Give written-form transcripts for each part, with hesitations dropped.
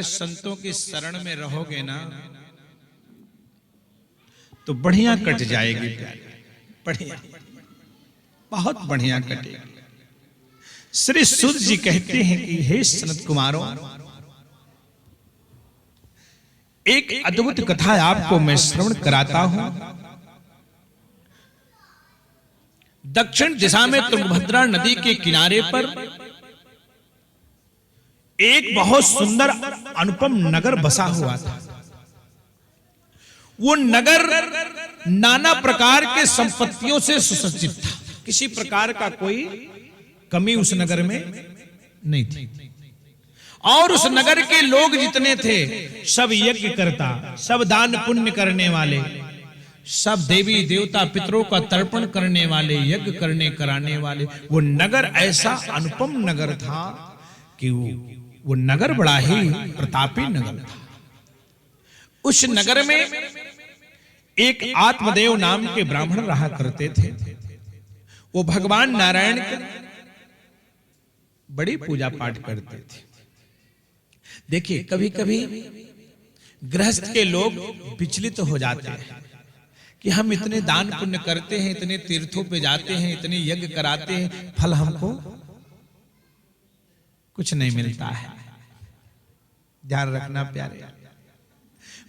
संतों की शरण में रहोगे ना तो बढ़िया कट जाएगी प्यारे, बढ़िया, बहुत बढ़िया कटेगी। श्री सूत जी कहते हैं कि हे सनत कुमारों, एक अद्भुत कथा आपको मैं श्रवण कराता हूं। दक्षिण दिशा में तुंगभद्रा नदी के किनारे पर एक बहुत सुंदर अनुपम नगर बसा हुआ था। वो नगर नाना प्रकार के संपत्तियों से सुसज्जित था, किसी प्रकार का कोई कमी उस नगर में नहीं थी। और उस नगर के लोग जितने थे सब यज्ञ करता, सब दान पुण्य करने वाले, सब देवी देवता पितरों का तर्पण करने वाले, यज्ञ करने कराने वाले। वो नगर ऐसा अनुपम नगर था कि वो नगर बड़ा ही प्रतापी नगर था। उस नगर में एक आत्मदेव नाम के ब्राह्मण रहा करते थे। वो भगवान नारायण की बड़ी पूजा पाठ करते थे। देखिए, कभी कभी गृहस्थ के लोग विचलित हो जाते हैं कि हम इतने दान पुण्य करते हैं, इतने तीर्थों पे जाते हैं, इतने यज्ञ कराते हैं, फल हमको कुछ नहीं मिलता है। ध्यान रखना प्यारे,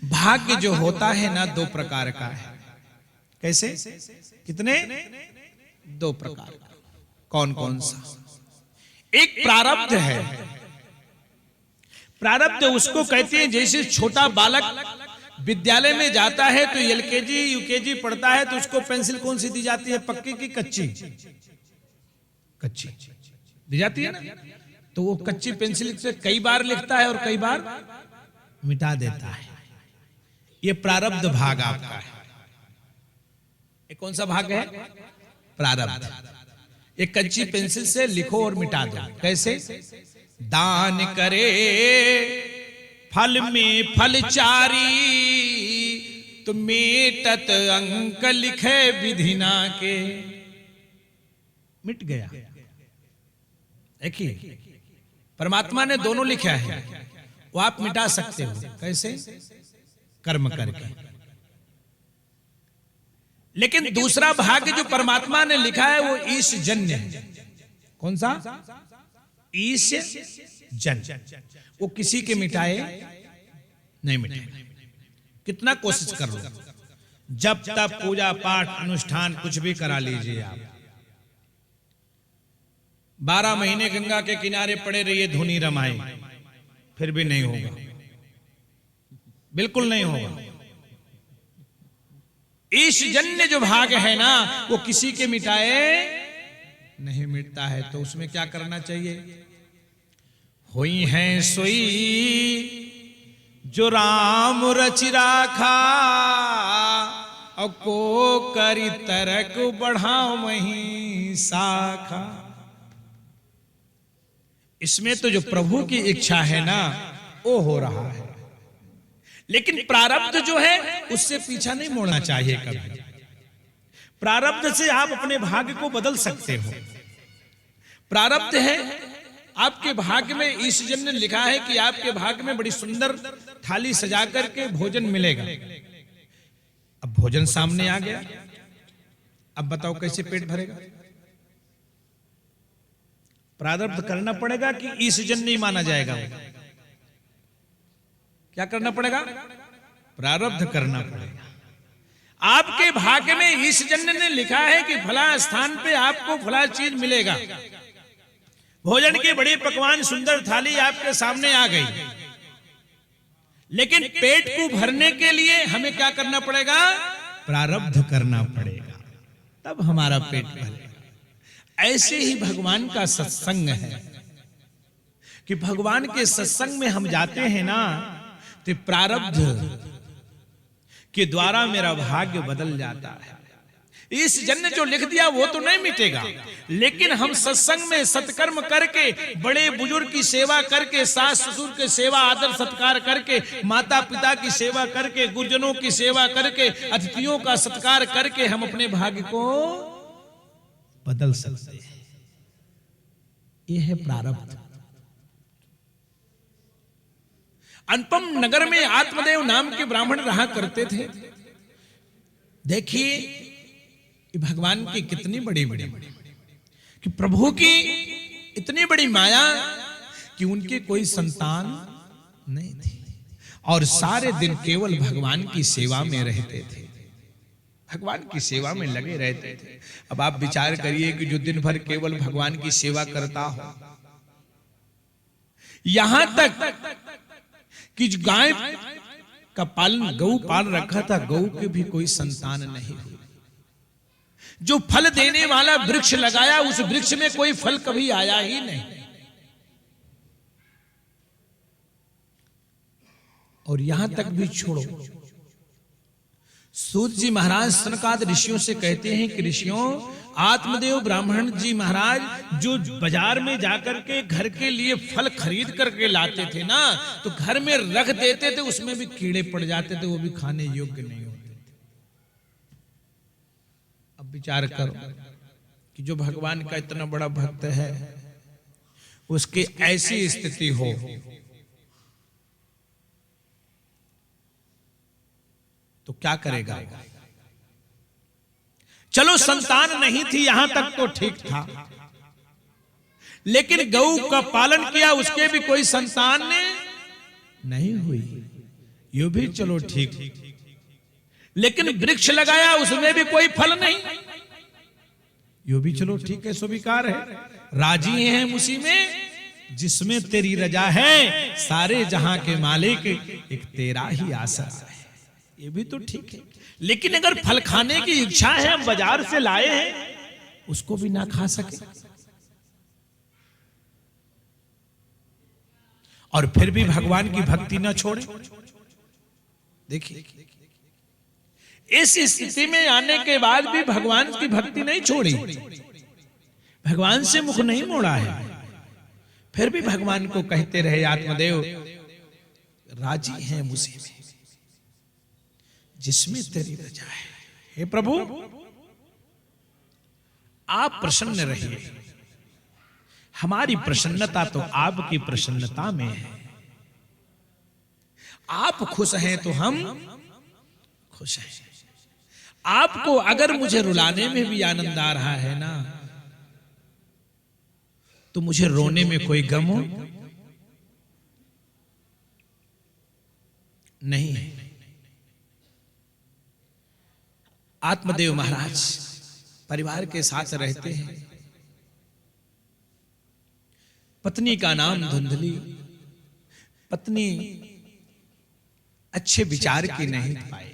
भाग्य जो होता है ना दो प्रकार का है। कैसे? कितने? दो प्रकार का। कौन कौन सा? एक प्रारब्ध है। प्रारब्ध उसको कहते हैं, जैसे छोटा बालक विद्यालय में जाता है तो एलकेजी यूकेजी पढ़ता है तो उसको पेंसिल कौन सी दी जाती है, पक्की की कच्ची? कच्ची दी जाती है ना। तो वो कच्ची पेंसिल से कई बार लिखता है और कई बार मिटा देता है। ये प्रारब्ध भाग आपका है। ये कौन सा भाग है? प्रारब्ध। एक कच्ची पेंसिल से लिखो और मिटा दो। कैसे? दान करे फल में फलचारी, तो मेटत अंक लिखे विधिना के। मिट गया। देखिए, परमात्मा ने दोनों लिखा है, वो आप मिटा सकते हो। कैसे? कर्म करके। लेकिन दूसरा भाग जो परमात्मा ने लिखा है वो ईश जन्य है। कौन सा? ईश जन्य। वो किसी के मिटाए नहीं मिटाए, कितना कोशिश कर लो, जब तक पूजा पाठ अनुष्ठान कुछ भी करा लीजिए आप, 12 महीने गंगा के किनारे पड़े रहिए, धुनी रमाए, फिर भी नहीं होगा, बिल्कुल नहीं होगा। ईश जन्य जो भाग है ना वो किसी के मिटाए नहीं मिटता है। तो उसमें क्या करना चाहिए? हुई है सोई जो राम रच राखा, और को करी तरक बढ़ाओ वहीं शाखा। इसमें तो जो प्रभु की इच्छा है ना वो हो रहा है, लेकिन प्रारब्ध जो है उससे पीछा नहीं मोड़ना चाहिए कभी। प्रारब्ध से आप अपने भाग्य को बदल सकते हो। प्रारब्ध है, आपके भाग्य में ईश्वर ने लिखा है कि आपके भाग्य में बड़ी सुंदर थाली सजा करके भोजन मिलेगा। अब भोजन सामने आ गया, अब बताओ कैसे पेट भरेगा? प्रारब्ध करना पड़ेगा कि ईश्वर नहीं माना जाएगा? क्या करना पड़ेगा? प्रारब्ध करना पड़ेगा। आपके भाग्य में ईश्वर ने लिखा है कि फला स्थान पे आपको फला चीज मिलेगा। भोजन की बड़ी पकवान सुंदर थाली आपके सामने आ गई, लेकिन पेट को भरने के लिए हमें क्या करना पड़ेगा? प्रारब्ध करना पड़ेगा, तब हमारा पेट भरेगा। ऐसे ही भगवान का सत्संग है कि भगवान के सत्संग में हम जाते हैं ना तो प्रारब्ध के द्वारा मेरा भाग्य बदल जाता है। इस जन्म जो लिख दिया वो तो नहीं मिटेगा, लेकिन हम सत्संग में सत्कर्म करके, बड़े बुजुर्ग की सेवा करके, सास ससुर की सेवा आदर सत्कार करके, माता पिता की सेवा करके, गुरुजनों की सेवा करके, अतिथियों का सत्कार करके हम अपने भाग्य को बदल सकते हैं। यह है प्रारब्ध। अनुपम नगर में आत्मदेव नाम के ब्राह्मण रहा करते थे। देखिए ये भगवान की कितनी बड़ी कि प्रभु की इतनी बड़ी माया कि उनके कोई संतान नहीं थी और सारे दिन केवल भगवान की सेवा में रहते थे, भगवान की सेवा में लगे रहते थे। अब आप विचार करिए कि जो दिन भर केवल भगवान की सेवा करता हो, यहां तक कि गाय का पालन गौ पाल रखा था, गौ के भी कोई संतान नहीं हुई। जो फल देने वाला वृक्ष लगाया, उस वृक्ष में कोई फल कभी आया ही नहीं। और यहां तक भी छोड़ो, सूत जी महाराज सनकाद ऋषियों से कहते हैं कि ऋषियों, आत्मदेव ब्राह्मण जी महाराज जो बाजार में जाकर के घर के लिए फल खरीद करके लाते थे ना, तो घर में रख देते थे, उसमें भी कीड़े पड़ जाते थे, वो भी खाने योग्य नहीं होते थे। अब विचार करो कि जो भगवान का इतना बड़ा भक्त है, उसकी ऐसी स्थिति हो, तो क्या करेगा? चलो संतान नहीं थी यहां तक तो ठीक था, लेकिन गौ का पालन किया, उसके भी कोई संतान नहीं हुई, ये भी चलो ठीक। लेकिन वृक्ष लगाया, उसमें भी कोई फल नहीं, ये भी चलो ठीक है, स्वीकार है। राजी हैं उसी में जिसमें तेरी रजा है, सारे जहां के मालिक एक तेरा ही आसरा है, ये भी तो ठीक है। लेकिन अगर फल खाने की इच्छा है, हम बाजार से लाए हैं, उसको भी ना खा सके, और फिर भी भगवान की भक्ति ना छोड़े। देखिए इस स्थिति में आने के बाद भी भगवान की भक्ति नहीं छोड़ी, भगवान से मुख नहीं मोड़ा है, फिर भी भगवान को कहते रहे आत्मदेव राजी हैं उसी में जिसमें तेरी रजा है। हे प्रभु आप प्रसन्न रहिए, हमारी प्रसन्नता तो आपकी प्रसन्नता में है। आप खुश हैं तो हम खुश हैं। आपको अगर मुझे रुलाने में भी आनंद आ रहा है ना, तो मुझे रोने में कोई गम हो नहीं है। आत्मदेव महाराज परिवार के साथ रहते हैं, पत्नी का नाम धुंधली, पत्नी अच्छे विचार की नहीं पाई,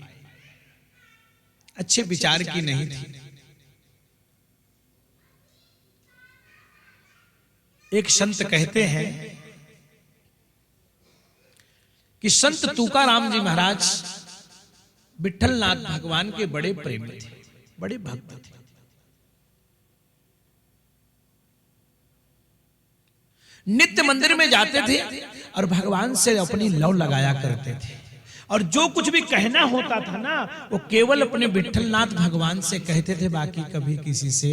अच्छे विचार की नहीं थी। एक संत कहते हैं कि संत तुकाराम जी महाराज विठलनाथ भगवान के बड़े प्रेमी थे, बड़े भक्त थे। नित्य मंदिर में जाते थे और भगवान से अपनी लौ लगाया करते थे, और जो कुछ भी कहना होता था ना, वो केवल अपने विठलनाथ भगवान से कहते थे, बाकी कभी किसी से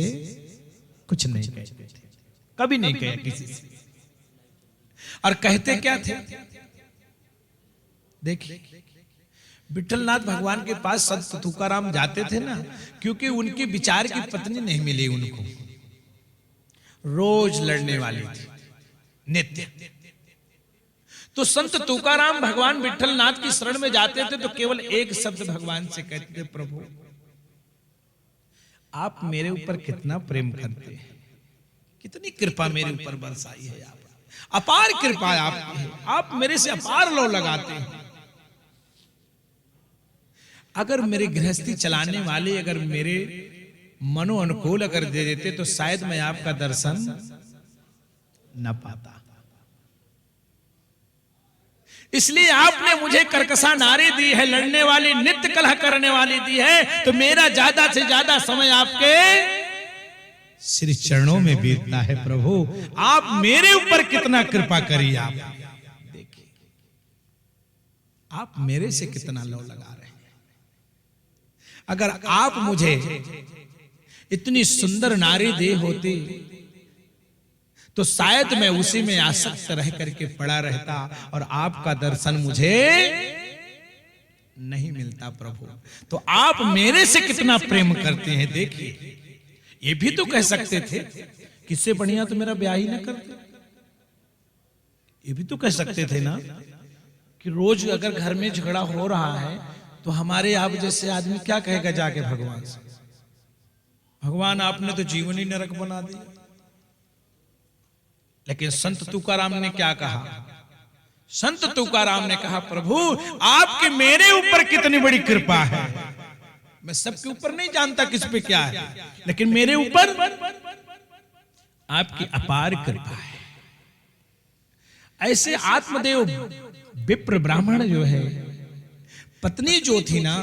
कुछ नहीं कहते थे, कभी नहीं कहे किसी से। और कहते क्या थे? देखिए विठलनाथ भगवान के पास संत तुकाराम जाते थे ना, क्योंकि उनके विचार की पत्नी नहीं मिली उनको, रोज लड़ने वाली थी नित्य। तो संत तुकाराम भगवान विठलनाथ की शरण में जाते थे तो केवल एक शब्द भगवान से कहते थे, प्रभु आप मेरे ऊपर कितना प्रेम करते हैं, कितनी कृपा मेरे ऊपर बरसाई है, आप अपार कृपा आपकी है, आप मेरे से अपार लौ लगाते हैं। अगर मेरे गृहस्थी चलाने वाले अगर मेरे मनो अनुकूल अगर दे देते तो शायद मैं आपका दर्शन न पाता। इसलिए आपने मुझे कर्कशा नारी दी है, लड़ने वाली, नित्य कलह करने वाली दी है, तो मेरा ज्यादा से ज्यादा समय आपके श्री चरणों में बीतता है। प्रभु आप मेरे ऊपर कितना कृपा करिए, आप देखिए आप मेरे से कितना लौ लगा रहे हैं। अगर आप मुझे इतनी सुंदर नारी दे होती तो शायद मैं उसी में आसक्त रह करके पड़ा रहता और आपका दर्शन मुझे नहीं मिलता प्रभु। तो आप मेरे से कितना प्रेम करते हैं देखिए। ये भी तो कह सकते थे किससे बढ़िया तो मेरा ब्याह ही ना करते। ये भी तो कह सकते थे ना कि रोज अगर घर में झगड़ा हो रहा है तो हमारे आप जैसे आदमी क्या कहेगा जाके भगवान से, भगवान आपने तो जीवन ही नरक बना दिया। लेकिन संत तुकाराम ने क्या कहा? संत तुकाराम ने कहा प्रभु आपके मेरे ऊपर कितनी बड़ी कृपा है। मैं सबके ऊपर नहीं जानता किस पे क्या है, लेकिन मेरे ऊपर आपकी अपार कृपा है। ऐसे आत्मदेव विप्र ब्राह्मण जो है, पत्नी जो थी ना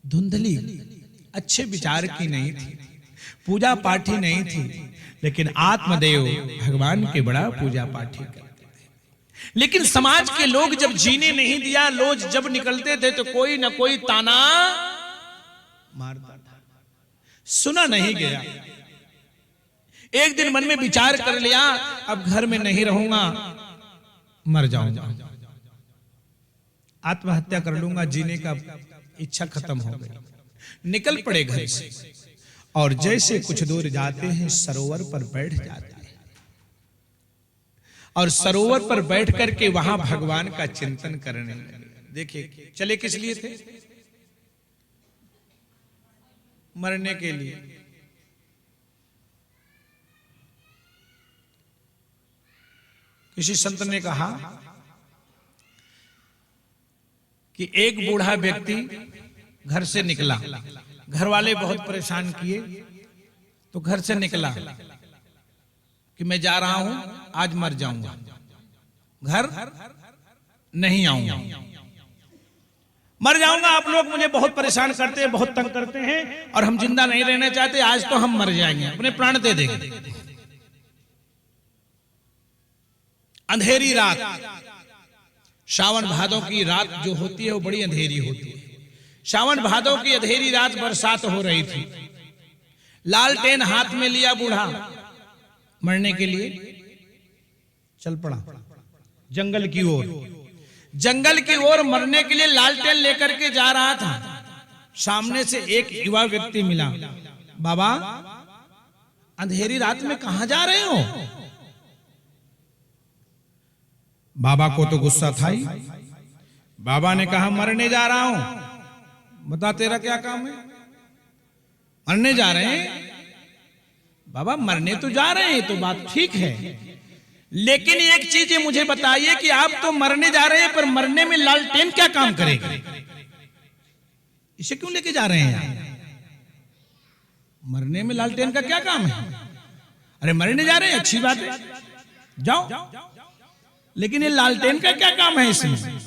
धुंधली, अच्छे विचार की नहीं थी, पूजा पाठी नहीं थी, लेकिन आत्मदेव भगवान के बड़ा पूजा पाठी करते थे। लेकिन समाज के लोग जब जीने नहीं दिया, लोग जब निकलते थे तो कोई ना कोई ताना मारता था, सुना नहीं गया। एक दिन मन में विचार कर लिया अब घर में नहीं रहूंगा, मर जाऊंगा, आत्महत्या कर लूंगा, जीने का इच्छा खत्म हो गई। निकल पड़े घर से और जैसे कुछ दूर जाते हैं सरोवर पर बैठ जाते हैं और सरोवर पर बैठ करके वहां भगवान का चिंतन करने लगे। देखिए चले किस लिए थे? मरने के लिए। किसी संत ने कहा कि एक बूढ़ा व्यक्ति घर से निकला, घर वाले बहुत परेशान किए तो घर से निकला कि मैं जा रहा हूं, आज मर जाऊंगा, घर नहीं आऊंगा, मर जाऊंगा। आप लोग मुझे बहुत परेशान करते हैं, बहुत तंग करते हैं और हम जिंदा नहीं रहना चाहते, आज तो हम मर जाएंगे, अपने प्राण दे देंगे। अंधेरी रात, श्रावण भादों की रात जो होती है वो बड़ी अंधेरी होती है। श्रावण भादों की अंधेरी रात बरसात हो रही थी। लालटेन हाथ में लिया बूढ़ा, मरने के लिए चल पड़ा जंगल की ओर। जंगल की ओर मरने के लिए लालटेन लेकर के जा रहा था। सामने से एक युवा व्यक्ति मिला, बाबा अंधेरी रात में कहां जा रहे हो? बाबा को तो गुस्सा था ही। बाबा ने कहा मरने जा रहा हूं। बता तेरा क्या काम है? मरने जा रहे हैं? बाबा मरने तो जा रहे हैं तो बात ठीक है, लेकिन एक चीज मुझे बताइए कि आप तो मरने जा रहे हैं पर मरने में लालटेन क्या काम करेगा? इसे क्यों लेके जा रहे हैं? मरने में लालटेन का क्या काम है? अरे मरने जा रहे हैं अच्छी बात है, जाओ, लेकिन ये लालटेन का क्या काम है इसमें?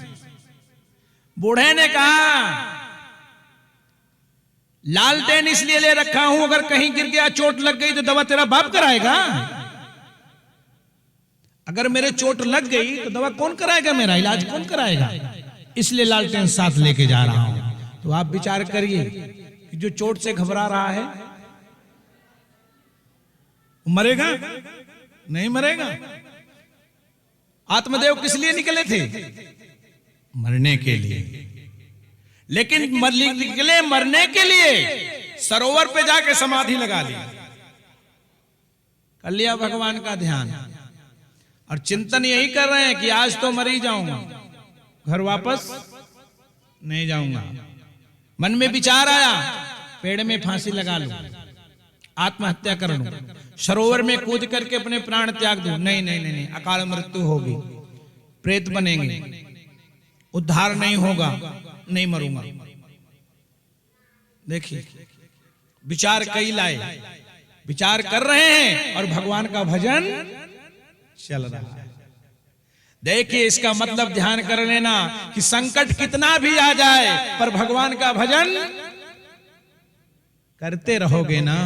बूढ़े ने कहा लालटेन इसलिए ले रखा हूं अगर कहीं गिर गया, चोट लग गई तो दवा तेरा बाप कराएगा। अगर मेरे चोट लग गई तो दवा कौन कराएगा, मेरा इलाज कौन कराएगा? इसलिए लालटेन साथ लेके जा रहा हूं। तो आप विचार करिए कि जो चोट से घबरा रहा है मरेगा? नहीं मरेगा। आत्मदेव किस लिए निकले थे? मरने के लिए। लेकिन निकले मरने के लिए, सरोवर पे जाके समाधि लगा ली, कर लिया भगवान का ध्यान और चिंतन यही कर रहे हैं कि आज तो मर ही जाऊंगा, घर वापस नहीं जाऊंगा। मन में विचार आया पेड़ में फांसी लगा लूं, आत्महत्या कर लूं, सरोवर में कूद करके अपने प्राण त्याग दूं। नहीं नहीं नहीं, अकाल मृत्यु होगी, प्रेत बनेंगे, उद्धार नहीं होगा, नहीं मरूंगा। देखिए विचार कई लाए, विचार कर रहे हैं और भगवान का भजन चल रहा है। देखिए इसका मतलब ध्यान कर लेना कि संकट कितना भी आ जाए पर भगवान का भजन करते रहोगे ना,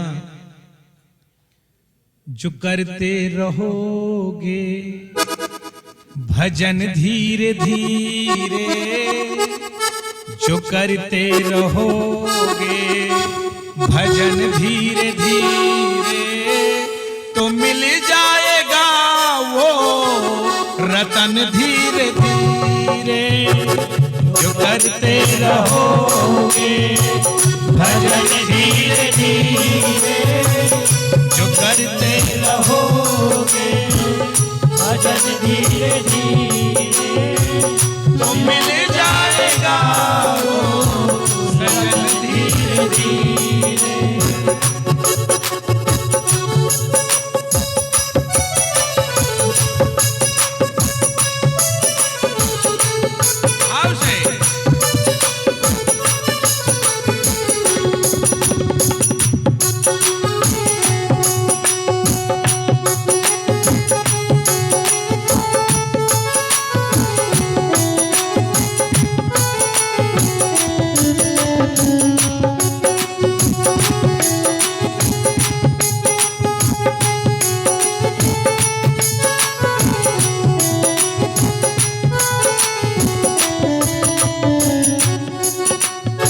जो करते रहोगे भजन धीरे धीरे, जो करते रहोगे भजन धीरे धीरे, तो मिल जाएगा वो रतन धीरे धीरे। जो करते रहोगे भजन धीरे धीरे, जो करते रहोगे भजन धीरे धीरे, तो मिल जाएगा वो सजन धीरे धीरे।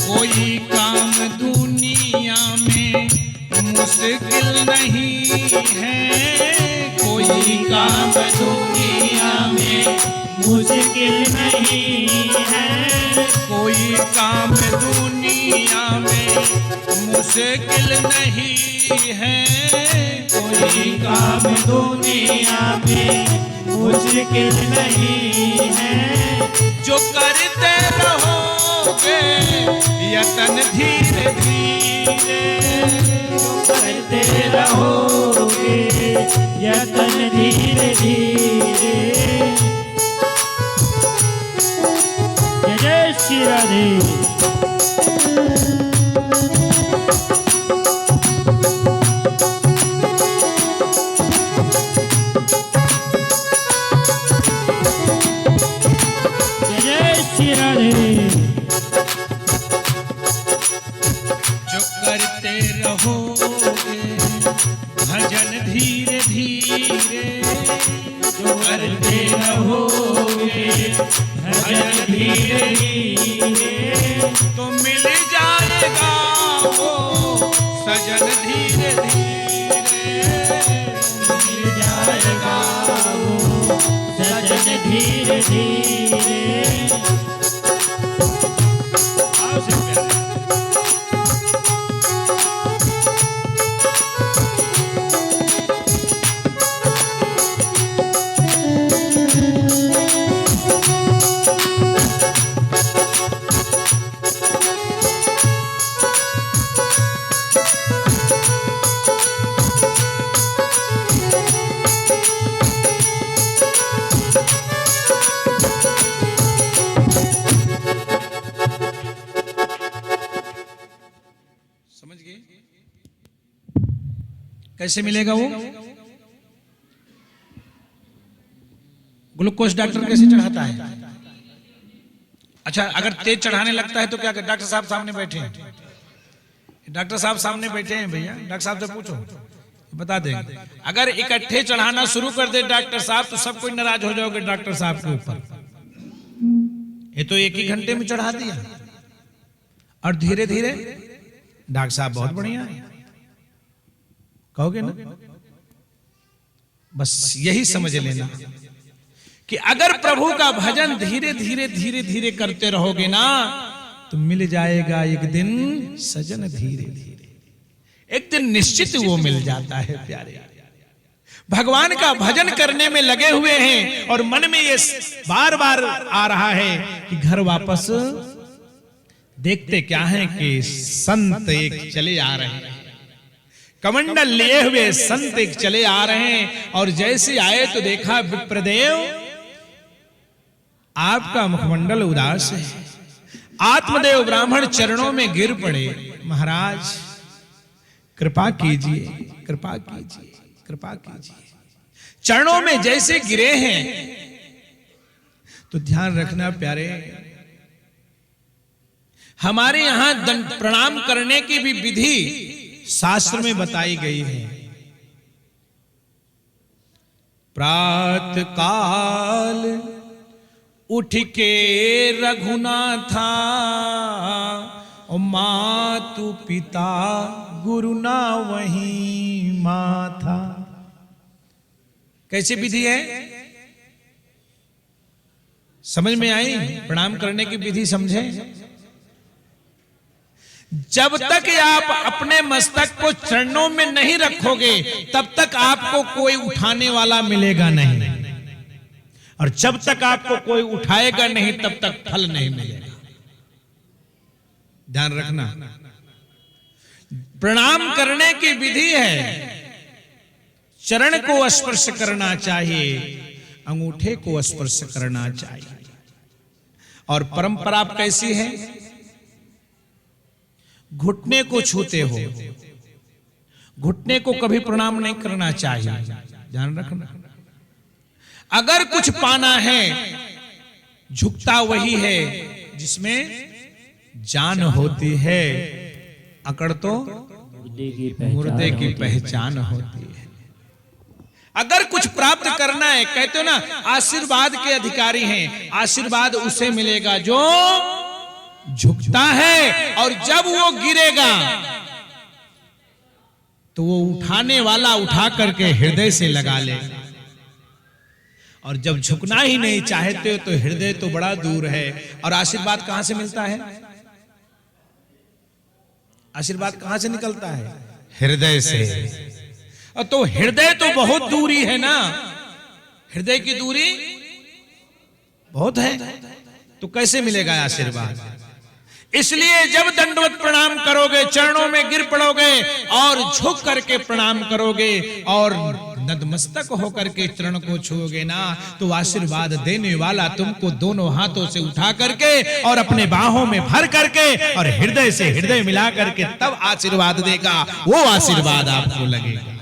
कोई काम दुनिया में मुश्किल नहीं है, कोई काम दुनिया में मुश्किल नहीं है, कोई काम दुनिया में मुश्किल नहीं है, कोई काम दुनिया में मुश्किल नहीं है। जो करते रहोगे यतन धीरे धीरे, जो करते रहोगे यतन धीरे धीरे। जय जय श्री राधे। जो करते रहोगे भजन धीरे धीरे, जो करते रहोगे भजन धीरे धीरे, तो मिल जाएगा वो सजन धीरे धीरे, मिल जाएगा वो सजन धीरे धीरे। समझ गए कैसे मिलेगा वो? ग्लूकोज डॉक्टर कैसे चढ़ाता है? अच्छा, अगर तेज चढ़ाने लगता है तो क्या कर? डॉक्टर साहब सामने बैठे हैं, डॉक्टर साहब सामने बैठे हैं भैया, डॉक्टर साहब से पूछो बता देंगे। अगर इकट्ठे चढ़ाना शुरू कर दे डॉक्टर साहब तो सब कोई नाराज हो जाओगे डॉक्टर साहब के ऊपर। ये तो एक ही घंटे में चढ़ा दिया और धीरे धीरे डॉक्टर साहब बहुत बढ़िया है कहोगे ना? बस यही समझ लेना कि अगर प्रभु का भजन धीरे धीरे धीरे धीरे करते रहोगे ना तो मिल जाएगा एक दिन सजन धीरे धीरे, एक दिन निश्चित वो मिल जाता है प्यारे। भगवान का भजन करने में लगे हुए हैं और मन में ये बार बार आ रहा है कि घर वापस देखते क्या है कि संत एक चले आ रहे हैं, कमंडल लिए हुए संत एक चले आ रहे हैं। और जैसे आए तो देखा विप्रदेव आपका मुखमंडल उदास है। आत्मदेव ब्राह्मण चरणों में गिर पड़े, महाराज कृपा कीजिए, कृपा कीजिए, कृपा कीजिए। चरणों में जैसे गिरे हैं तो ध्यान रखना प्यारे, हमारे यहां दंड प्रणाम करने की भी विधि शास्त्र में बताई गई है। प्रातः काल उठ के रघुनाथा और मातु पिता गुरु ना वहीं माथा। कैसी विधि है? समझ में आई? प्रणाम करने की विधि समझे? जब तक आप अपने मस्तक को चरणों में नहीं रखोगे तब तक आपको कोई उठाने वाला मिलेगा नहीं, और जब तक आपको कोई उठाएगा नहीं तब तक फल नहीं मिलेगा। ध्यान रखना, प्रणाम करने की विधि है, चरण को स्पर्श करना चाहिए, अंगूठे को स्पर्श करना चाहिए। और परंपरा कैसी है? घुटने को छूते हो, घुटने को कभी प्रणाम नहीं करना चाहिए। ध्यान रखना, अगर कुछ पाना है, झुकता वही है जिसमें जान होती है, अकड़ तो मुर्दे की पहचान होती है। अगर कुछ प्राप्त करना है, कहते हो ना आशीर्वाद के अधिकारी हैं, आशीर्वाद उसे मिलेगा जो झुकता है, और जब वो गिरेगा तो वो उठाने वाला उठा करके हृदय से लगा लेगा। और जब झुकना ही नहीं चाहते हो तो हृदय तो बड़ा दूर है। और आशीर्वाद कहां से मिलता है? आशीर्वाद कहां से निकलता है? हृदय से। तो हृदय तो बहुत दूरी है ना, हृदय की दूरी बहुत है, तो कैसे मिलेगा आशीर्वाद? इसलिए जब दंडवत प्रणाम करोगे, चरणों में गिर पड़ोगे और झुक करके प्रणाम करोगे और नतमस्तक होकर के चरण को छुओगे ना, तो आशीर्वाद देने वाला तुमको दोनों हाथों से उठा करके और अपने बाहों में भर करके और हृदय से हृदय मिला करके तब आशीर्वाद देगा। वो आशीर्वाद आपको लगेगा।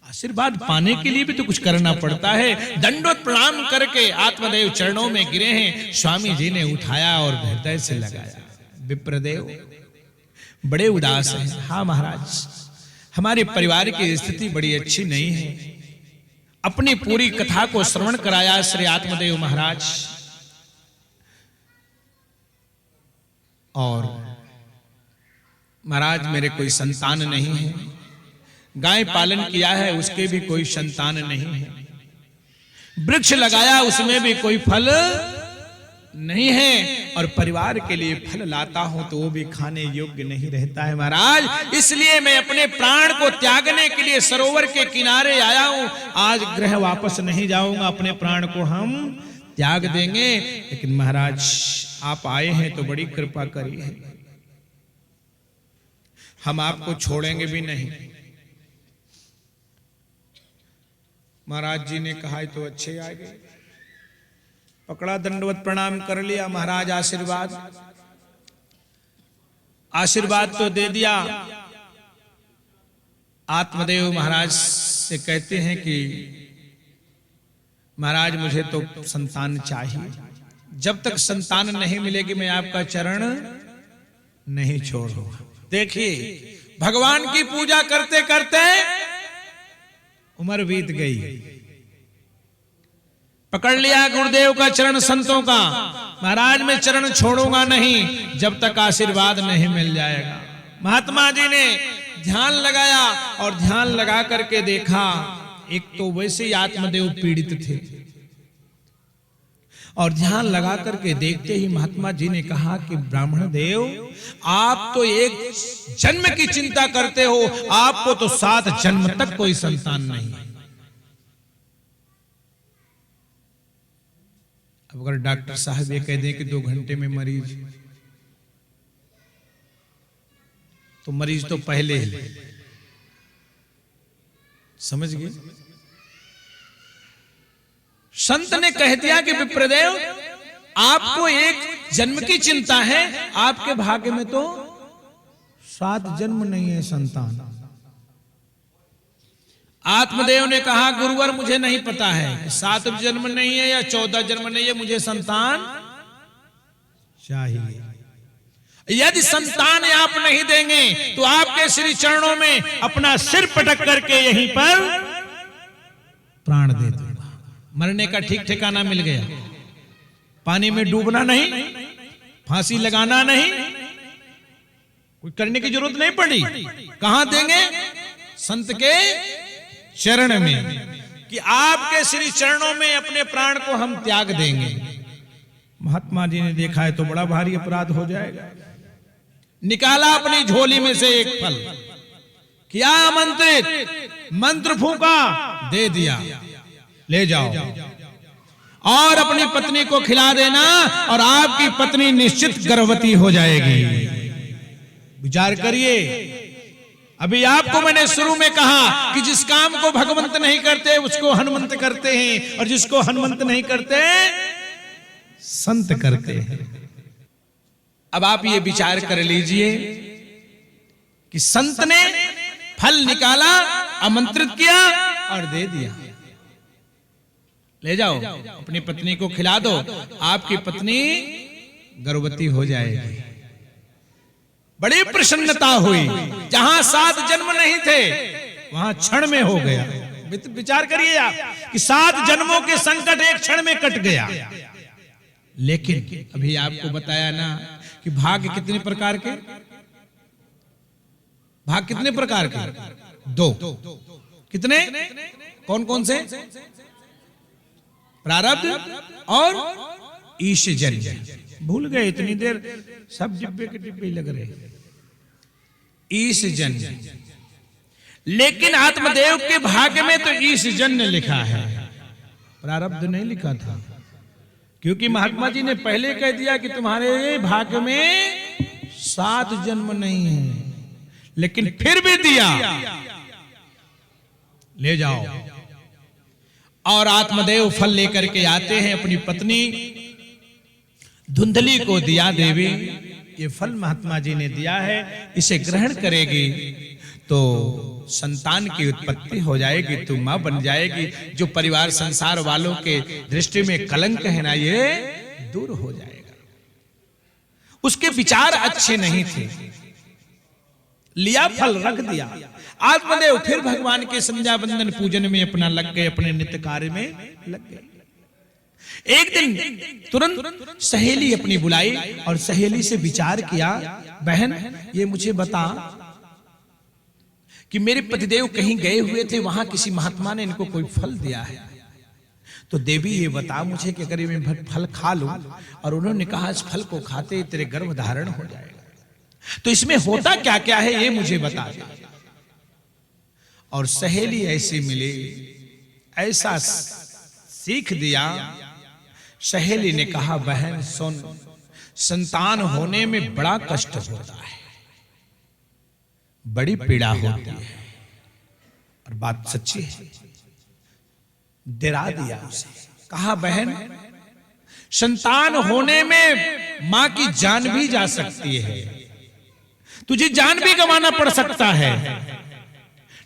आशीर्वाद पाने के लिए भी तो कुछ करना पड़ता है। दंडवत प्रणाम करके आत्मदेव चरणों में गिरे हैं, स्वामी जी ने उठाया और हृदय से लगाया। विप्रदेव बड़े उदास हैं। हाँ महाराज, हमारे परिवार की स्थिति बड़ी अच्छी नहीं है। अपनी पूरी कथा को श्रवण कराया श्री आत्मदेव महाराज, और महाराज मेरे कोई संतान नहीं है, गाय पालन किया है उसके भी कोई संतान नहीं है, वृक्ष लगाया उसमें भी कोई फल नहीं है, और परिवार के लिए फल लाता हूं तो वो भी खाने योग्य नहीं रहता है महाराज। इसलिए मैं अपने प्राण को त्यागने के लिए सरोवर के किनारे आया हूं। आज गृह वापस नहीं जाऊंगा, अपने प्राण को हम त्याग देंगे। लेकिन महाराज आप आए हैं तो बड़ी कृपा करिए, हम आपको छोड़ेंगे भी नहीं। महाराज जी ने कहा तो अच्छे आ गए, पकड़ा, दंडवत प्रणाम कर लिया। महाराज आशीर्वाद तो दे दिया। आत्मदेव महाराज से कहते हैं कि महाराज मुझे तो संतान चाहिए, जब तक संतान नहीं मिलेगी मैं आपका चरण नहीं छोड़ूंगा। देखिए भगवान की पूजा करते करते उम्र बीत गई, पकड़ लिया गुरुदेव का चरण संतों का, महाराज मैं चरण छोड़ूंगा नहीं जब तक आशीर्वाद नहीं मिल जाएगा। महात्मा जी ने ध्यान लगाया और ध्यान लगा करके देखा, एक तो वैसे ही आत्मदेव पीड़ित थे, और ध्यान लगा करके देखते ही महात्मा जी ने कहा कि ब्राह्मण देव आप तो एक जन्म की चिंता करते हो, आपको तो 7 जन्म तक कोई संतान नहीं। अब अगर डॉक्टर साहब ये कह दें कि 2 घंटे में मरीज, तो मरीज तो पहले ही समझ गए। संत ने कह दिया कि विप्रदेव आपको एक जन्म की चिंता है, आपके भाग्य में तो 7 जन्म नहीं है संतान। आत्मदेव ने कहा गुरुवर मुझे नहीं पता है 7 जन्म नहीं है या 14 जन्म नहीं है, मुझे संतान चाहिए। यदि संतान आप नहीं देंगे तो आपके श्री चरणों में अपना सिर पटक करके यहीं पर प्राण दे दूंगा। मरने का ठीक ठिकाना मिल गया, पानी में डूबना नहीं, फांसी लगाना नहीं, कुछ करने की जरूरत नहीं पड़ी। कहां देंगे? संत के चरण में कि आपके श्री चरणों में अपने प्राण को हम त्याग देंगे। महात्मा जी ने देखा है तो बड़ा भारी अपराध हो जाएगा। निकाला अपनी झोली में से एक फल, किया आमंत्रित, मंत्र फूंका, दे दिया, ले जाओ और अपनी पत्नी को खिला देना और आपकी पत्नी निश्चित गर्भवती हो जाएगी। विचार करिए, अभी आपको मैंने शुरू में कहा कि जिस काम को भगवंत नहीं करते उसको हनुमंत करते हैं, और जिसको हनुमंत नहीं करते संत करते हैं। अब आप ये विचार कर लीजिए कि संत ने फल निकाला, आमंत्रित किया और दे दिया, ले जाओ अपनी पत्नी को खिला दो, आपकी पत्नी गर्भवती हो जाएगी। बड़ी प्रसन्नता हुई। जहां 7 जन्म नहीं थे वहां क्षण में हो गया। विचार करिए आप कि 7 जन्मों के संकट एक क्षण में कट गया। लेकिन अभी आपको बताया ना कि भाग्य कितने प्रकार के, भाग कितने प्रकार के, 2। कितने, कौन कौन से? प्रारब्ध और ईशजन्य। भूल गए, इतनी देर सब डिब्बे के डिब्बे लग रहे। ईशजन्य, लेकिन आत्मदेव के भाग्य में तो ईशजन्य लिखा है, प्रारब्ध नहीं लिखा था। क्योंकि महात्मा जी ने पहले कह दिया कि तुम्हारे भाग्य में 7 जन्म नहीं है, लेकिन फिर भी दिया, ले जाओ। और आत्मदेव फल लेकर के आते हैं, अपनी पत्नी धुंधली को दिया देवी, ये फल महात्मा जी ने दिया है, इसे ग्रहण करेगी तो संतान की उत्पत्ति हो जाएगी, तू मां बन जाएगी। जो परिवार संसार वालों के दृष्टि में कलंक है ना, ये दूर हो जाएगा। उसके विचार अच्छे नहीं थे, लिया फल रख दिया। आत्मदेव फिर भगवान के संध्या बंदन पूजन में अपना लग गए, अपने नित्य कार्य में लग गए। एक दिन तुरंत सहेली अपनी बुलाई और सहेली से विचार किया, बहन ये मुझे बता कि मेरे पतिदेव कहीं गए हुए थे, वहां किसी महात्मा ने इनको कोई फल दिया है, तो देवी ये बता मुझे कि अगर ये मैं फल खा लूं, और उन्होंने कहा इस फल को खाते ही तेरे गर्भ धारण हो जाएगा, तो इसमें होता क्या क्या है ये मुझे बता दे। और सहेली ऐसे मिली, ऐसा सीख दिया। सहेली ने कहा बहन सुन, संतान होने में बड़ा कष्ट होता है, बड़ी पीड़ा होती है, और बात सच्ची है। डरा दिया उसे, कहा बहन संतान होने में मां की जान भी जा सकती है, तुझे जान भी गंवाना पड़ सकता है।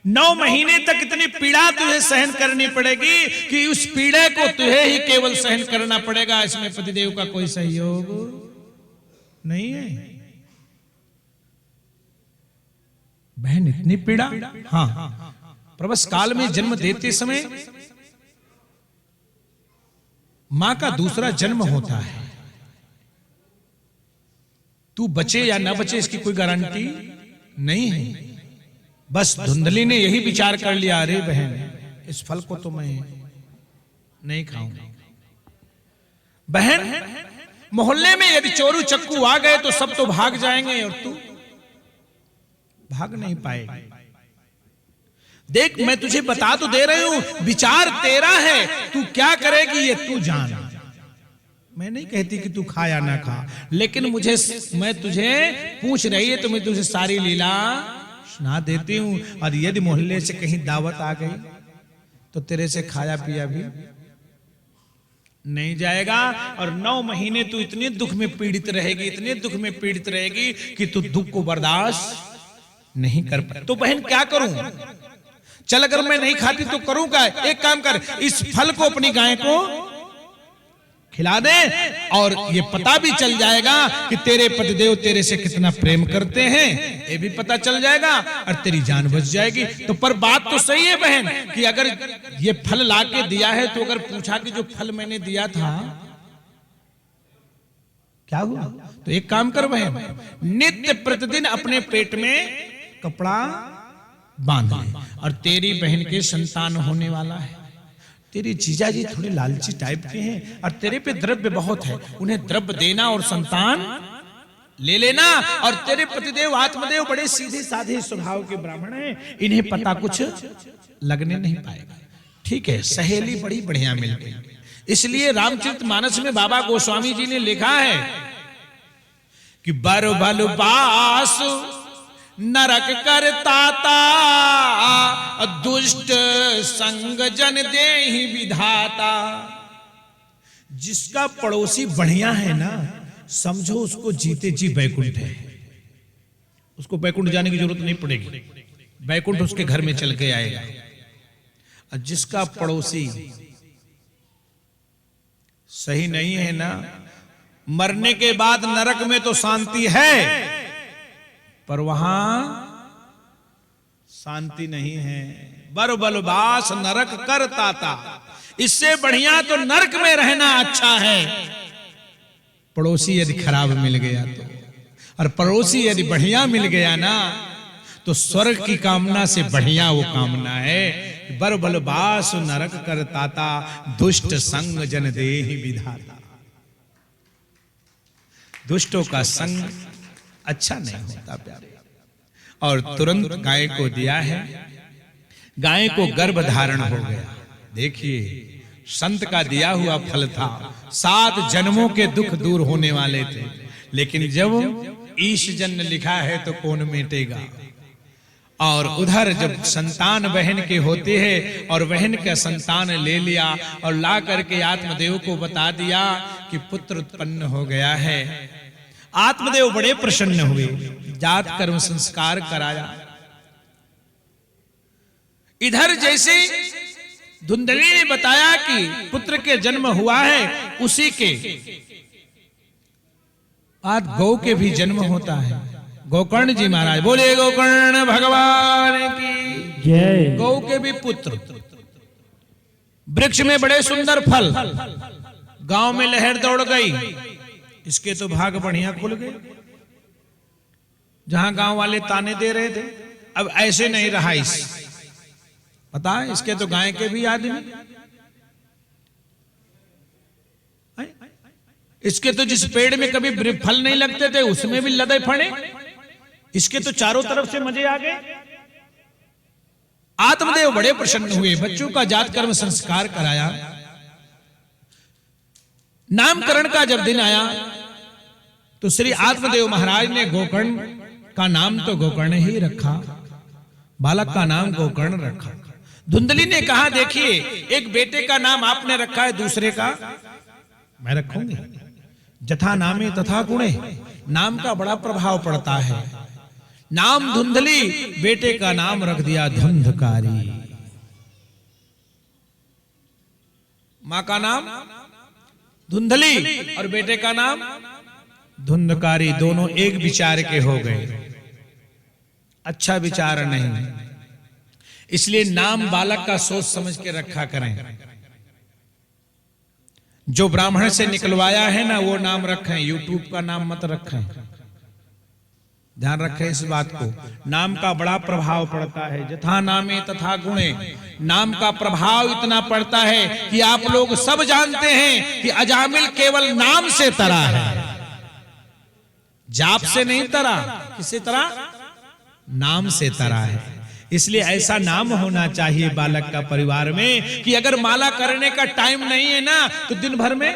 9 महीने तक इतनी पीड़ा तुझे सहन करनी पड़ेगी कि उस पीड़ा को तुझे ही केवल सहन करना पड़ेगा, इसमें पतिदेव का कोई सहयोग नहीं है। बहन इतनी पीड़ा? हाँ, प्रवस काल में जन्म देते समय मां का दूसरा जन्म होता है, तू बचे या ना बचे इसकी कोई गारंटी नहीं है। बस धुंधली ने यही विचार कर लिया, अरे बहन इस फल को तो मैं नहीं खाऊंगा। बहन मोहल्ले में यदि चोरू चक्कू आ गए तो सब तो भाग जाएंगे और तू भाग नहीं पाएगी। देख मैं तुझे बता तो दे रही हूं, विचार तेरा है, तू क्या करेगी ये तू जान। मैं नहीं कहती कि तू खा या ना खा, लेकिन मैं तुझे पूछ रही है तो मैं तुझे सारी लीला सुना देती हूं। और यदि मोहल्ले से कहीं दावत आ गई तो तेरे से खाया पिया भी नहीं जाएगा, और 9 महीने तू इतने दुख में पीड़ित रहेगी, इतने दुख में पीड़ित रहेगी कि तू दुख को बर्दाश्त नहीं कर पाए। तो बहन क्या करूं? चल अगर मैं नहीं खाती तो करूं क्या? एक काम कर, इस फल को अपनी गाय को खिला दे, और ये पता भी चल जाएगा कि तेरे पतिदेव तेरे से कितना प्रेम करते हैं, ये भी पता चल जाएगा और तेरी जान बच जाएगी। तो पर बात तो सही है बहन कि अगर ये फल लाके दिया है तो अगर पूछा कि जो फल मैंने दिया था क्या हुआ, तो एक काम कर बहन, नित्य प्रतिदिन अपने पेट में कपड़ा बांध ले, और तेरी बहन के संतान होने वाला है। तेरे जीजा जी थोड़े लालची टाइप के हैं और तेरे पे द्रव्य बहुत है, उन्हें द्रव्य देना और संतान ले लेना। और तेरे पतिदेव आत्मदेव बड़े सीधे साधे स्वभाव के ब्राह्मण हैं, इन्हें पता कुछ लगने नहीं पाएगा। ठीक है, सहेली बड़ी बढ़िया मिल गई। इसलिए रामचरितमानस में बाबा गोस्वामी जी ने लिखा है कि बर बल बास नरक करताता, दुष्ट संग जन देहि विधाता। जिसका पड़ोसी बढ़िया है ना, समझो उसको जीते जी बैकुंठ है, उसको बैकुंठ जाने की जरूरत नहीं पड़ेगी, बैकुंठ उसके घर में चल के आएगा। और जिसका पड़ोसी सही नहीं है ना, मरने के बाद नरक में तो शांति है, पर वहां शांति नहीं है। बर बलबास नरक करताता, इससे बढ़िया तो नरक में रहना अच्छा है। पड़ोसी यदि खराब मिल गया तो, और पड़ोसी यदि बढ़िया मिल गया ना, तो स्वर्ग की कामना से बढ़िया वो कामना है। बर बलबास नरक करताता, दुष्ट संग जन देहि विधाता। दुष्टों का संग अच्छा नहीं होता प्यारे। और तुरंत गाय को दिया है, गाय को गर्भ धारण हो गया। देखिए, संत का दिया हुआ फल था, 7 जन्मों के दुख दूर होने वाले थे। लेकिन जब ईश जन्म लिखा है तो कौन मिटेगा। और उधर जब संतान बहन के होते हैं और बहन का संतान ले लिया और ला करके आत्मदेव को बता दिया कि पुत्र उत्पन्न हो गया है, आत्मदेव बड़े प्रसन्न हुए, जात कर्म संस्कार कराया। इधर जैसे धुंधली ने बताया कि पुत्र के जन्म हुआ है, उसी के आज गौ के भी जन्म होता है। गोकर्ण जी महाराज बोले गोकर्ण भगवान की जय। गौ के भी पुत्र, वृक्ष में बड़े सुंदर फल, गांव में लहर दौड़ गई, इसके तो भाग बढ़िया खुल गए। जहां गांव वाले ताने दे रहे थे, अब ऐसे नहीं रहा। इस पता है, इसके तो गाय के भी आदमी, इसके तो जिस पेड़ में कभी फल नहीं लगते थे उसमें भी लदे फड़े, इसके तो चारों तरफ से मजे आ गए। आत्मदेव बड़े प्रसन्न हुए, बच्चों का जात कर्म संस्कार कराया। नामकरण का जब दिन आया तो श्री आत्मदेव महाराज ने गोकर्ण का नाम तो गोकर्ण ही रखा, बालक का नाम गोकर्ण रखा। धुंधली ने कहा देखिए, एक बेटे का नाम आपने रखा है, दूसरे का मैं रखूंगी। जथा नामे तथा गुणे, नाम का बड़ा प्रभाव पड़ता है। नाम धुंधली, बेटे का नाम रख दिया धुंधकारी। मां का नाम धुंधली और बेटे का नाम धुंधकारी, दोनों एक विचार के हो गए, अच्छा विचार नहीं। इसलिए नाम बालक का सोच समझ के रखा करें। जो ब्राह्मण से निकलवाया है ना वो नाम रखें, यूट्यूब का नाम मत रखें। ध्यान रखें इस बात को, नाम का बड़ा प्रभाव पड़ता है। जथा नामे तथा गुणे, नाम का प्रभाव इतना पड़ता है कि आप लोग सब जानते हैं कि अजामिल केवल नाम से तरा है, जाप से नहीं तरा। किससे तरा? नाम से तरा है। इसलिए ऐसा नाम होना चाहिए बालक का परिवार में कि अगर माला करने का टाइम नहीं है ना तो दिन भर में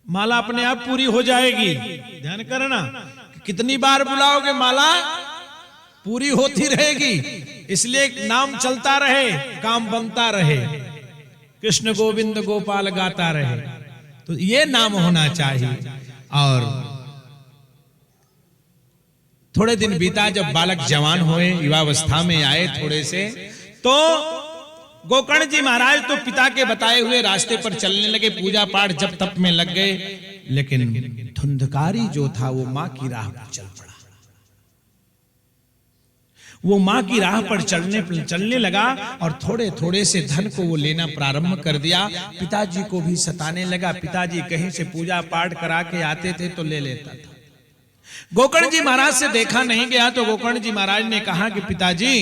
माला अपने आप पूरी हो जाएगी। ध्यान करना, कितनी बार बुलाओगे माला पूरी होती रहेगी। इसलिए नाम चलता रहे, काम बनता रहे, कृष्ण गोविंद गोपाल गाता रहे, तो ये नाम होना चाहिए। और थोड़े दिन बीता, जब बालक जवान हुए, युवावस्था में आए थोड़े से, तो गोकर्ण जी महाराज तो पिता के बताए हुए रास्ते पर चलने लगे, पूजा पाठ जप तप में लग गए। लेकिन धुंधकारी जो था वो मां की राह पर चल पड़ा। वो मां की राह पर चलने लगा और थोड़े थोड़े से धन को वो लेना प्रारंभ कर दिया। पिताजी को भी सताने लगा। पिताजी कहीं से पूजा पाठ करा के आते थे तो ले लेता था, गोकर्ण जी महाराज से देखा नहीं गया तो गोकर्ण जी महाराज ने कहा कि पिताजी,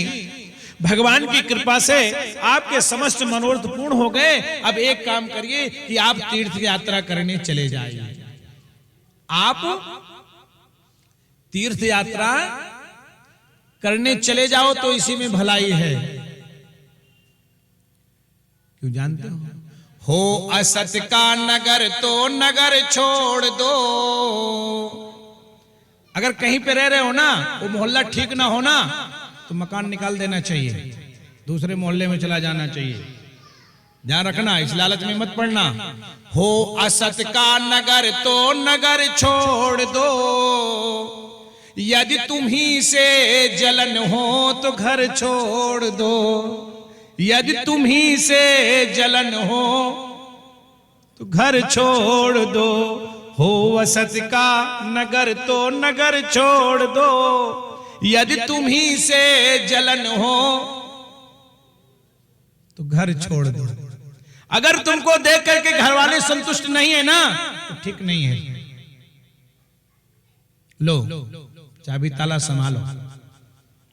भगवान की कृपा से आपके समस्त मनोरथ पूर्ण हो गए। अब एक काम करिए कि आप तीर्थ यात्रा करने चले जाइए। आप तीर्थ यात्रा करने चले जाओ तो इसी में भलाई है। क्यों जानते हो असत का नगर तो नगर छोड़ दो। अगर कहीं पे रह रहे हो ना, वो मोहल्ला ठीक ना हो ना, तो मकान निकाल देना चाहिए, दूसरे मोहल्ले में चला जाना चाहिए। ध्यान रखना, इस लालच में मत पड़ना। हो असत का नगर तो नगर छोड़ दो, यदि तुम्ही से जलन हो तो घर छोड़ दो। यदि तुम्ही से जलन हो तो घर छोड़ दो। हो असत का नगर तो नगर छोड़ दो, यदि तुम्ही से जलन हो तो घर छोड़ दो। अगर तुमको देख करके घर वाले संतुष्ट नहीं है ना, तो ठीक नहीं है। लो चाबी ताला संभालो,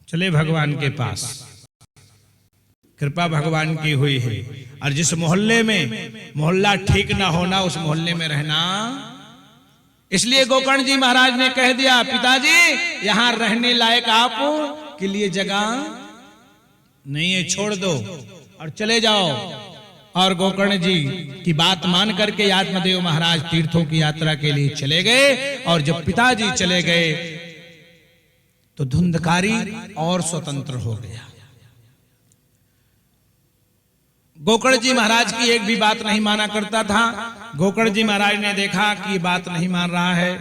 चले भगवान के पास। कृपा भगवान की हुई है। और जिस मोहल्ले में मोहल्ला ठीक ना होना, उस मोहल्ले में रहना। इसलिए गोकर्ण जी महाराज ने कह दिया, पिताजी यहां रहने लायक आप के लिए जगह नहीं है, छोड़ दो और चले जाओ। और गोकर्ण जी की बात मान करके आत्मदेव महाराज तीर्थों की यात्रा के लिए चले गए। और जब पिताजी चले गए तो धुंधकारी और स्वतंत्र हो गया। गोकर्ण जी महाराज की एक भी बात नहीं माना करता था। गोकर्ण जी महाराज ने देखा कि बात नहीं मान रहा है,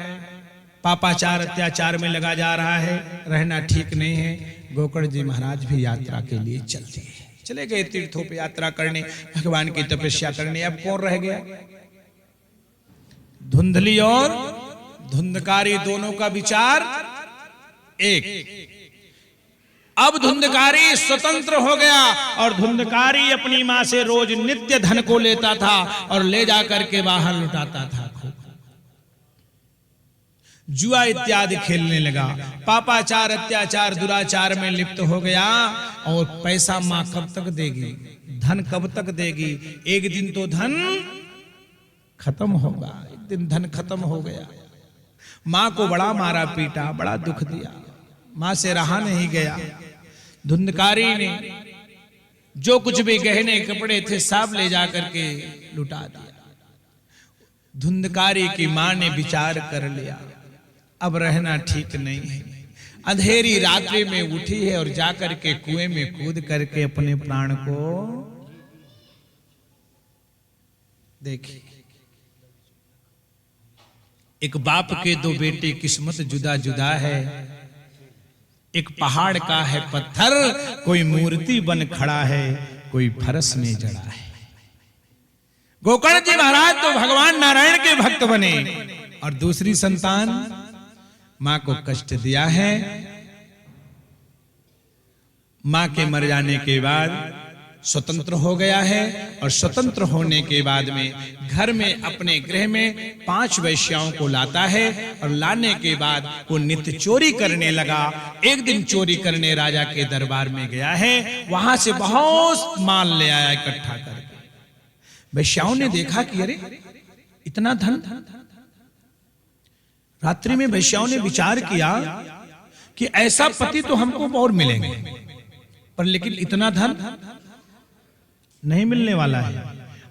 पापाचार अत्याचार में लगा जा रहा है, रहना ठीक नहीं है। गोकर्ण जी महाराज भी यात्रा के लिए चल दिए, चले गए तीर्थों पे यात्रा करने, भगवान की तपस्या करने। अब कौन रह गया? धुंधली और धुंधकारी दोनों का विचार एक। अब धुंधकारी स्वतंत्र हो गया और धुंधकारी अपनी मां से रोज नित्य धन को लेता था और ले जाकर के बाहर लुटाता था। जुआ इत्यादि खेलने लगा, पापाचार अत्याचार दुराचार में लिप्त हो गया। और पैसा मां कब तक देगी, धन कब तक देगी? एक दिन तो धन खत्म होगा। एक दिन धन खत्म हो गया। मां को बड़ा मारा पीटा, बड़ा दुख दिया, मां से रहा नहीं गया। धुंधकारी ने जो कुछ भी गहने कपड़े थे सब ले जाकर के लुटा दिया। धुंधकारी की मां ने विचार कर लिया, अब रहना ठीक नहीं है। अंधेरी रात्रि में उठी है और जाकर के कुएं में कूद करके अपने प्राण को देखी। एक बाप के दो बेटे, किस्मत जुदा जुदा है। एक पहाड़ का है पत्थर, कोई मूर्ति बन खड़ा है, कोई फरस में जड़ा है। गोकर्ण जी महाराज तो भगवान नारायण के भक्त बने और दूसरी संतान मां को कष्ट दिया है। मां के मर जाने के बाद स्वतंत्र हो गया है और स्वतंत्र होने के बाद में घर में अपने गृह में 5 वैश्याओं को लाता है और लाने के बाद वो नित्य चोरी करने लगा। एक दिन चोरी करने राजा के दरबार में गया है, वहां से बहुत माल ले आया इकट्ठा करके। वैश्याओं ने देखा कि अरे इतना धन। रात्रि में वैश्याओं ने विचार किया कि ऐसा पति तो हमको और मिलेंगे, पर लेकिन इतना धन नहीं मिलने वाला है।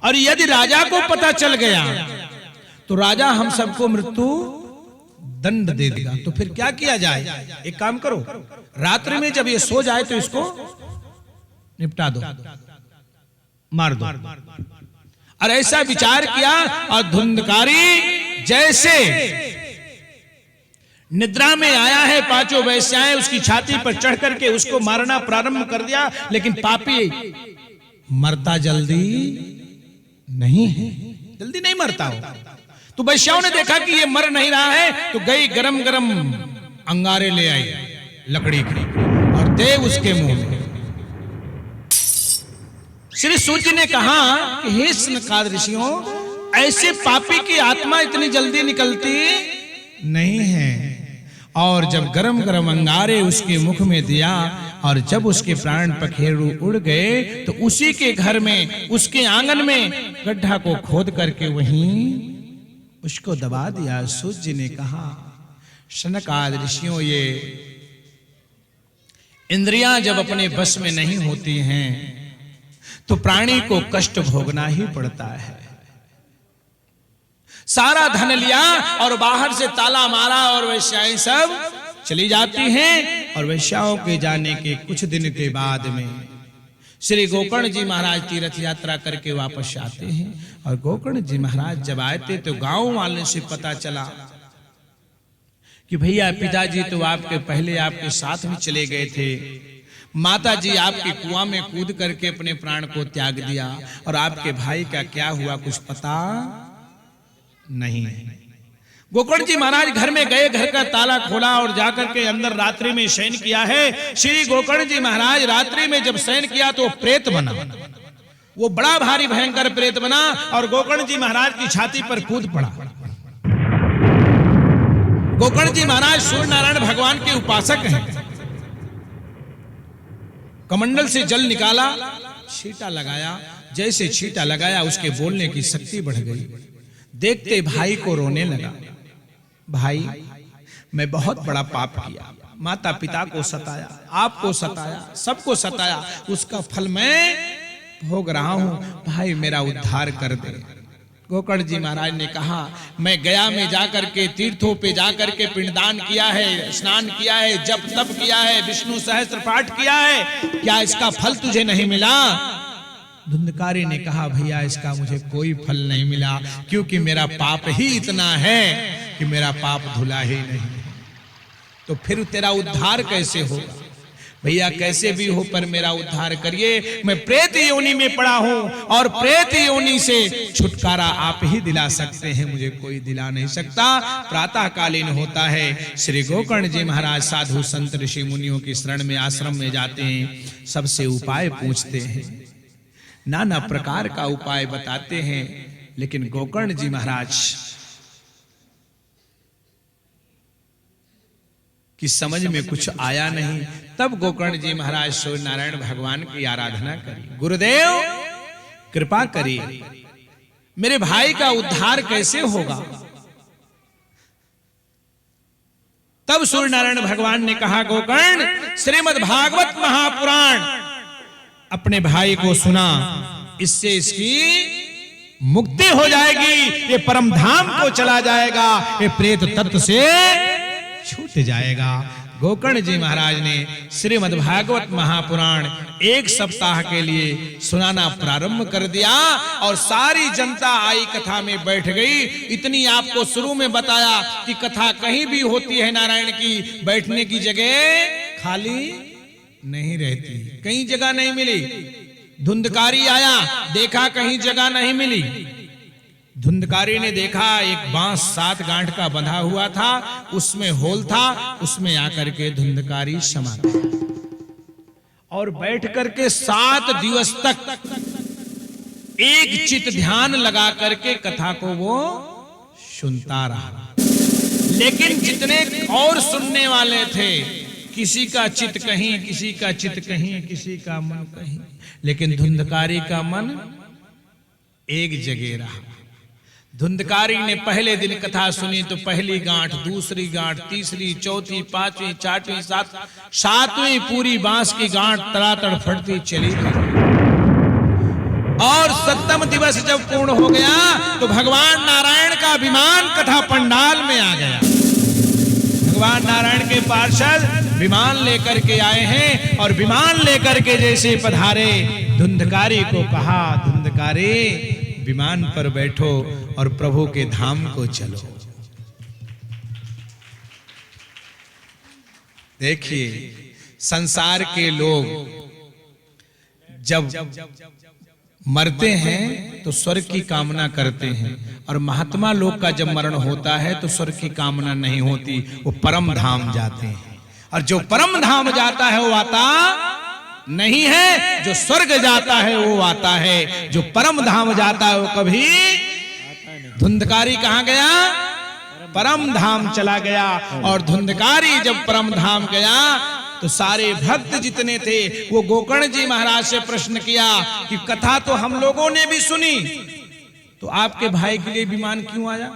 और यदि राजा को पता चल गया तो राजा हम सबको मृत्यु दंड दे देगा। तो फिर क्या किया जाए? एक काम करो, रात्रि में जब ये सो जाए तो इसको निपटा दो, मार दो। और ऐसा विचार किया और धुंधकारी जैसे निद्रा में आया है, 5 वैश्याएं उसकी छाती पर चढ़ करके उसको मारना प्रारंभ कर दिया। लेकिन पापी मरता जल्दी नहीं है, जल्दी नहीं मरता हो। तो वैश्याओं ने देखा कि ये मर नहीं रहा है, तो गई गरम गरम अंगारे ले आई लकड़ी की और दे उसके मुंह में। श्री सूत जी ने कहा कि हे सनकादिक ऋषियों, ऐसे पापी की आत्मा इतनी जल्दी निकलती नहीं है। और जब गरम गरम अंगारे उसके मुख में दिया और जब उसके प्राण पखेरु उड़ गए तो उसी के घर में, उसके आंगन में गड्ढा को खोद करके वहीं उसको दबा दिया। सूत जी ने कहा, शनक आदि ऋषियों, ये इंद्रियां जब अपने बस में नहीं होती हैं तो प्राणी को कष्ट भोगना ही पड़ता है। सारा धन लिया और बाहर से ताला मारा और वेश्याएं सब चली जाती हैं। और वेश्याओं के जाने के कुछ दिन के बाद में श्री गोकर्ण जी महाराज तीर्थ यात्रा करके वापस आते हैं। और गोकर्ण जी महाराज जब आए थे तो गांव वाले से पता चला कि भैया पिताजी तो आपके पहले आपके साथ में चले गए थे, माता जी आपके कुआं में कूद करके अपने प्राण को त्याग दिया, और आपके भाई का क्या हुआ कुछ पता नहीं। गोकर्ण जी महाराज घर में गए, घर का ताला खोला और जाकर के अंदर रात्रि में शयन किया है। श्री गोकर्ण जी महाराज रात्रि में जब शयन किया तो प्रेत बना, वो बड़ा भारी भयंकर प्रेत बना और गोकर्ण जी महाराज की छाती पर कूद पड़ा। गोकर्ण जी महाराज सूर्य नारायण भगवान के उपासक हैं। कमंडल से जल निकाला, छींटा लगाया, जैसे छींटा लगाया उसके बोलने की शक्ति बढ़ गई। देखते भाई को रोने लगा, भाई मैं बहुत बड़ा पाप किया, माता पिता को सताया, आपको सताया, सबको सताया, उसका फल मैं भोग रहा हूं, भाई मेरा उद्धार कर दे। गोकर्ण जी महाराज ने कहा, मैं गया में जाकर के तीर्थों पे जाकर के पिंडदान किया है, स्नान किया है, जप तप किया है, विष्णु सहस्त्र पाठ किया है, क्या इसका फल तुझे नहीं मिला? धुंधकारी ने कहा, भैया इसका मुझे कोई फल नहीं मिला, क्योंकि मेरा पाप ही इतना है कि मेरा पाप धुला ही नहीं। तो फिर तेरा उद्धार कैसे होगा? भैया कैसे भी हो पर मेरा उद्धार करिए, मैं प्रेत योनि में पड़ा हूं और प्रेत योनि से छुटकारा आप ही दिला सकते हैं, मुझे कोई दिला नहीं सकता। प्रातः कालीन होता है, श्री गोकर्ण जी महाराज साधु संत ऋषि मुनियों की शरण में आश्रम में जाते हैं, सबसे उपाय पूछते हैं, नाना प्रकार का उपाय बताते हैं, लेकिन गोकर्ण जी महाराज कि समझ में कुछ आया नहीं। तब गोकर्ण जी महाराज सूर्य नारायण भगवान की आराधना करी, गुरुदेव कृपा करिए, मेरे भाई का उद्धार कैसे होगा? तब सूर्य नारायण भगवान ने कहा, गोकर्ण श्रीमद् भागवत महापुराण अपने भाई को सुना, इससे इसकी मुक्ति हो जाएगी, ये परम धाम को चला जाएगा, ये प्रेत तत्व से छूट जाएगा। गोकर्ण जी महाराज ने श्रीमद् भागवत महापुराण 1 सप्ताह के लिए सुनाना प्रारंभ कर दिया और सारी जनता आई कथा में बैठ गई। इतनी आपको शुरू में बताया कि कथा कहीं भी होती है नारायण की, बैठने की जगह खाली नहीं रहती, कहीं जगह नहीं मिली। धुंधकारी आया, देखा कहीं जगह नहीं मिली। धुंधकारी ने देखा एक बांस 7 गांठ का बंधा हुआ था, उसमें होल था, उसमें आकर के धुंधकारी समा गया और बैठ करके 7 दिवस तक एक चित ध्यान लगा करके कथा को वो सुनता रहा। लेकिन जितने और सुनने वाले थे, किसी का चित कहीं, किसी का चित कहीं, किसी का मन कहीं, लेकिन धुंधकारी का मन एक जगह रहा। धुंधकारी ने पहले दिन कथा सुनी तो पहली गांठ, दूसरी गांठ, तीसरी, चौथी, पांचवी, छठवीं, सातवीं पूरी बांस की गांठ तड़ातड़ फटती चली गई। और 7वां दिवस जब पूर्ण हो गया तो भगवान नारायण का विमान कथा पंडाल में आ गया। भगवान नारायण के पार्षद विमान लेकर के आए हैं और विमान लेकर के जैसे पधारे, धुंधकारी को कहा, धुंधकारी विमान पर बैठो और प्रभु के धाम को चलो। देखिए संसार के लोग जब मरते हैं तो स्वर्ग की कामना करते हैं, और महात्मा लोग का जब मरण होता है तो स्वर्ग की कामना नहीं होती, वो परम धाम जाते हैं। और जो परम धाम जाता है वो आता नहीं है, जो स्वर्ग जाता है वो आता है, जो परम धाम जाता है वो कभी। धुंधकारी कहां गया? परम धाम चला गया। और धुंधकारी जब परम धाम गया तो सारे भक्त जितने थे वो गोकर्ण जी महाराज से प्रश्न किया कि कथा तो हम लोगों ने भी सुनी, तो आपके भाई के लिए विमान क्यों आया?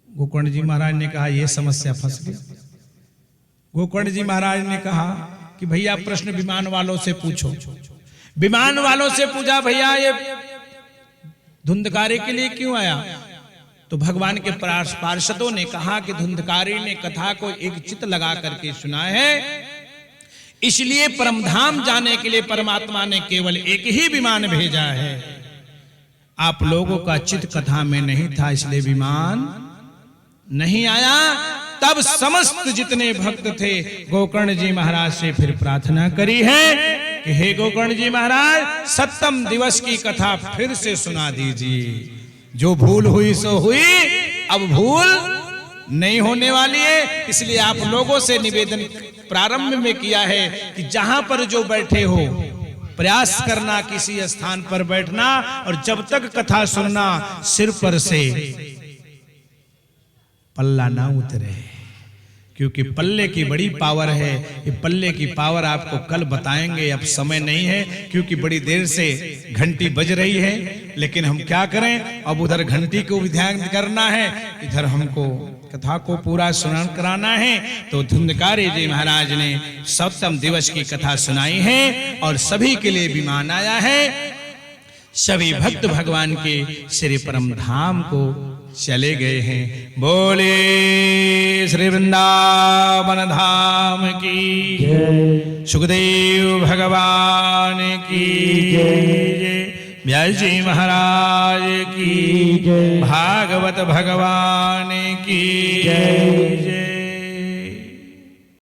गोकर्ण जी महाराज ने कहा ये समस्या फंस गई। गोकर्ण जी महाराज ने कहा कि भैया प्रश्न विमान वालों से पूछो। विमान वालों से पूछा भैया ये धुंधकारी के लिए क्यों आया? तो भगवान के पार्षदों ने कहा कि धुंधकारी ने कथा को एक चित लगा करके सुना है, इसलिए परमधाम जाने के लिए परमात्मा ने केवल एक ही विमान भेजा है। आप लोगों का चित कथा में नहीं था, इसलिए विमान नहीं आया। तब समस्त जितने भक्त थे गोकर्ण जी महाराज से फिर प्रार्थना करी है कि हे गोकर्ण जी महाराज, सप्तम दिवस की कथा फिर से सुना दीजिए। जो भूल हुई सो हुई, अब भूल नहीं होने वाली है। इसलिए आप लोगों से निवेदन प्रारंभ में किया है कि जहां पर जो बैठे हो प्रयास करना किसी स्थान पर बैठना, और जब तक कथा सुनना सिर पर से पल्ला ना उतरे, क्योंकि पल्ले की बड़ी पावर है। ये पल्ले की पावर आपको कल बताएंगे, अब समय नहीं है क्योंकि बड़ी देर से घंटी बज रही है। लेकिन हम क्या करें, अब उधर घंटी को भी ध्यान करना है, इधर हमको कथा को पूरा सुना कराना है। तो धुंधकारी जी महाराज ने सप्तम दिवस की कथा सुनाई है और सभी के लिए विमान आया है। सभी भक्त भगवान के श्री परम धाम को चले गए हैं। बोले श्री वृंदावन धाम की जय, सुखदेव भगवान की जय, व्यास जी महाराज की जय, भागवत भगवान की जय।